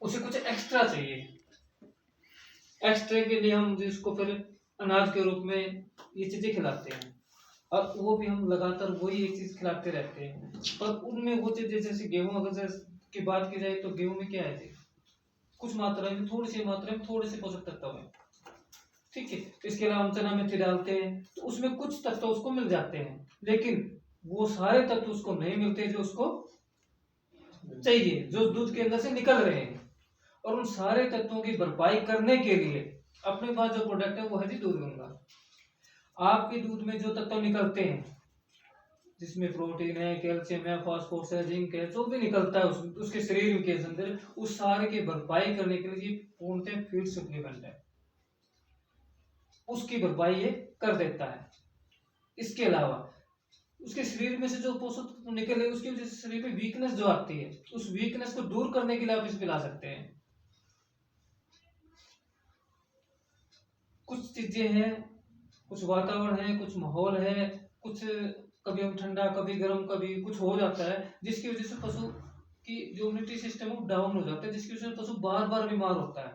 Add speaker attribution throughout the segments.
Speaker 1: उसे कुछ एक्स्ट्रा चाहिए। एक्स्ट्रा के लिए हम जिसको फिर अनाज के रूप में ये चीजें खिलाते हैं, और वो भी हम लगातार वही एक चीज खिलाते रहते हैं। पर उनमें वो चीजें जैसे गेहूं अगर की बात की जाए तो गेहूं में क्या है जी, कुछ मात्रा में, थोड़ी सी मात्रा में, थोड़े से पोषक तत्व है, ठीक है। इसके अलावा हम चना मेथी डालते हैं तो उसमें कुछ तत्व उसको मिल जाते हैं, लेकिन वो सारे तत्व उसको नहीं मिलते जो उसको चाहिए, जो दूध के अंदर से निकल रहे हैं। और उन सारे तत्वों की भरपाई करने के लिए अपने पास जो प्रोडक्ट है वो है जी दूध गंगा। आपके दूध में जो तत्व निकलते हैं, जिसमें प्रोटीन है, कैल्शियम है, फास्फोरस है, जिंक है, जो भी निकलता है उसके शरीर के अंदर, उस सारे की भरपाई करने के लिए पूर्णतः फीड सप्लीमेंट है, उसकी भरपाई ये कर देता है। इसके अलावा उसके शरीर में से जो पोषक तत्व निकले, उसकी वजह से शरीर में वीकनेस जो आती है, उस वीकनेस को दूर करने के लिए आप इसे पिला सकते हैं। कुछ चीजें हैं, कुछ वातावरण है, कुछ माहौल है, कुछ कभी हम ठंडा, कभी गर्म, कभी कुछ हो जाता है, जिसकी वजह से पशु की जो इम्यूनिटी सिस्टम है वो डाउन हो जाता है, जिसकी वजह से पशु बार बार बीमार होता है।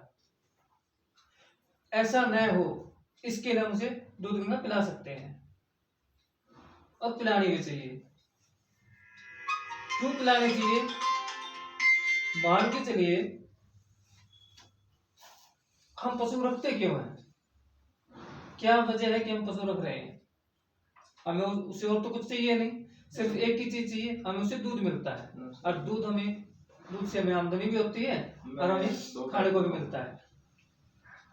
Speaker 1: ऐसा न हो, इसके लिए हम उसे दूध गंगा पिला सकते हैं, और पिलानी भी चाहिए। क्यों पिलानी चाहिए? मान के चलिए हम पशु रखते क्यों हैं, क्या वजह है कि हम पशु रख रहे हैं? हमें उसे और तो कुछ चाहिए नहीं, सिर्फ एक ही चीज चाहिए, हमें उसे दूध मिलता है, और दूध से हमें आमदनी भी होती है और हमें खाने को भी मिलता है।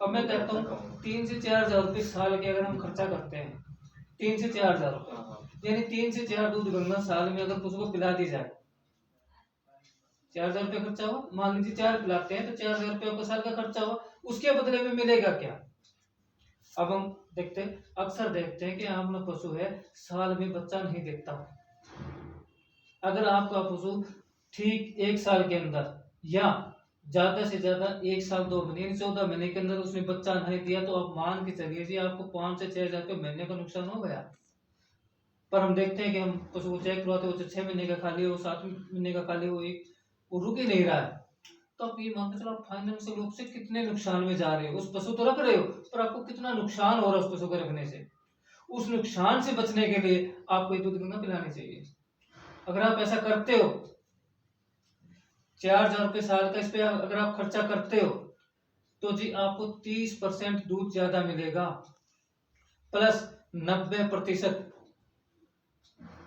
Speaker 1: अब मैं कहता हूँ 3 से 4 हजार रुपये साल के अगर हम खर्चा करते हैं, 3 से 4 हजार रुपये, यानी 3 से 4 दूध गंगा साल में अगर पशु को पिला दी जाए, 4 हजार रुपये खर्चा हुआ, मान लीजिए 4 पिलाते हैं तो 4 हजार रुपये आपका साल का खर्चा हुआ, उसके बदले में मिलेगा क्या? अब हम अक्सर देखते हैं कि अपना पशु है, साल में बच्चा नहीं देता। अगर आपका पशु ठीक 1 साल के अंदर या ज्यादा से ज्यादा 1 साल 2 महीने 14 महीने के अंदर उसने बच्चा नहीं दिया, तो आप मान के चलिए जी आपको 5 से 6 हजार रुपये महीने का नुकसान हो गया। पर हम देखते हैं कि हम पशु को चेक करवाते हो, 6 महीने का खाली हो, 7 महीने का खाली हो, वो रुक ही नहीं रहा है, तो आप ये मान के चलो आप फाइनेंशियल रूप से कितने नुकसान में जा रहे हो। उस पशु तो रख रहे हो, पर आपको कितना नुकसान हो रहा है उस पशु को रखने से। उस नुकसान से बचने के लिए आपको ये दूध गंगा पिलानी चाहिए। अगर आप ऐसा करते हो, 4 हजार रुपये साल का इस पे अगर आप खर्चा करते हो, तो जी आपको 30% दूध ज्यादा मिलेगा, प्लस 90%।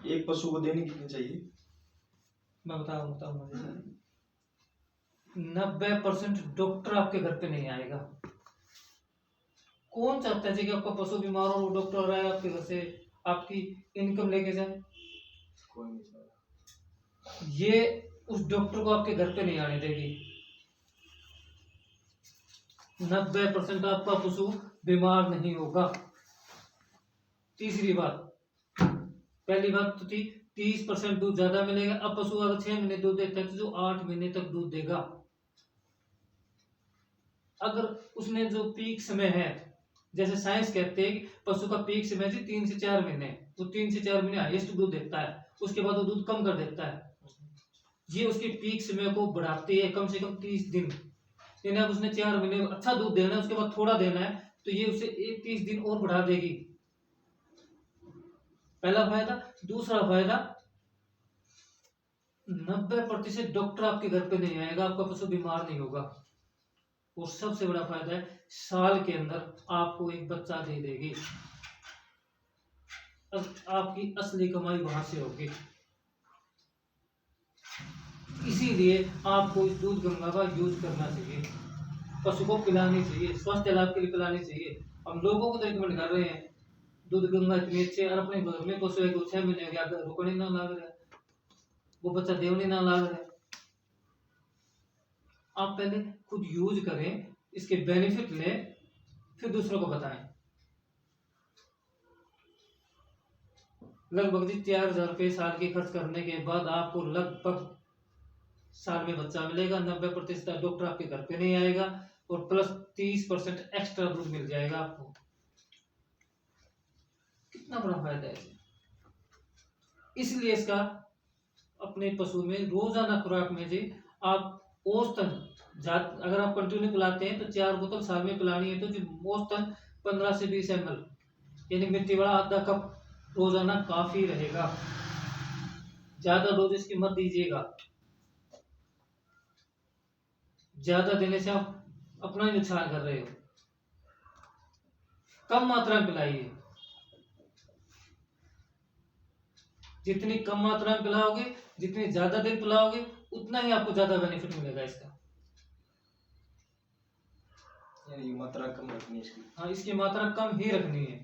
Speaker 2: एक पशु को देने कितनी चाहिए?
Speaker 1: मैं बताऊं मुझे 90% डॉक्टर आपके घर पे नहीं आएगा। कौन चाहता है जी कि आपका पशु बीमार हो, डॉक्टर आए आपके घर से आपकी इनकम लेके जाए?
Speaker 2: कोई नहीं चाहता।
Speaker 1: ये उस डॉक्टर को आपके घर पे नहीं आने देगी। 90% आपका पशु बीमार नहीं होगा। तीसरी बात, पहली बात तो थी 30% दूध ज्यादा मिलेगा। अब पशु अगर 6 महीने दूध देता है तो जो 8 महीने तक दूध देगा। अगर उसने जो पीक समय है, जैसे साइंस कहते हैं कि पशु का पीक समय 3 से 4 महीने, वो 3 से 4 महीने हाईएस्ट दूध देता है, उसके बाद वो दूध कम कर देता है। ये उसके पीक समय को बढ़ाते हैं कम से कम 30 दिन। यानी अब उसने 4 महीने अच्छा दूध देना है, उसके बाद थोड़ा देना है, तो ये उसे 30 दिन और बढ़ा देगी। पहला फायदा। दूसरा फायदा, 90% डॉक्टर आपके घर पे नहीं आएगा, आपका पशु बीमार नहीं होगा। और सबसे बड़ा फायदा है, साल के अंदर आपको एक बच्चा दे देगी। आपकी असली कमाई वहां से होगी। इसीलिए आपको इस दूध गंगा का यूज करना चाहिए, पशु को पिलानी चाहिए, स्वास्थ्य लाभ के लिए पिलानी चाहिए। हम लोगों को तो रिकमेंड कर रहे हैं दूध गंगा इतनी अच्छी है, और अपने घर में पशु है 6 महीने हो गया, रुकने ना लाग रहा है, वो बच्चा देवने ना लाग रहा है। आप पहले खुद यूज करें, इसके बेनिफिट लें, फिर दूसरों को बताएं। लगभग जी 4 हजार रुपये साल के खर्च करने के बाद आपको लगभग साल में बच्चा मिलेगा। 90% डॉक्टर आपके घर पे नहीं आएगा, और प्लस 30% एक्स्ट्रा दूध मिल जाएगा आपको। कितना बड़ा फायदा है। इसलिए इसका अपने पशु में रोजाना खुराक में जी आप औसतन अगर आप कंटिन्यू पिलाते हैं तो 4 बोतल साल में पिलानी है, तो जो औसतन 15 से 20 ml यानी मिट्टी बड़ा आधा कप रोजाना काफी रहेगा। ज्यादा डोज इसकी मत दीजिएगा, ज्यादा देने से आप अपना ही नुकसान कर रहे हो। कम मात्रा में पिलाइए, जितनी कम मात्रा में पिलाओगे, जितनी ज्यादा देर पिलाओगे, उतना ही आपको ज्यादा बेनिफिट मिलेगा इसका।
Speaker 2: यानी मात्रा कम रखनी है इसकी।
Speaker 1: हाँ, इसकी मात्रा कम ही रखनी है।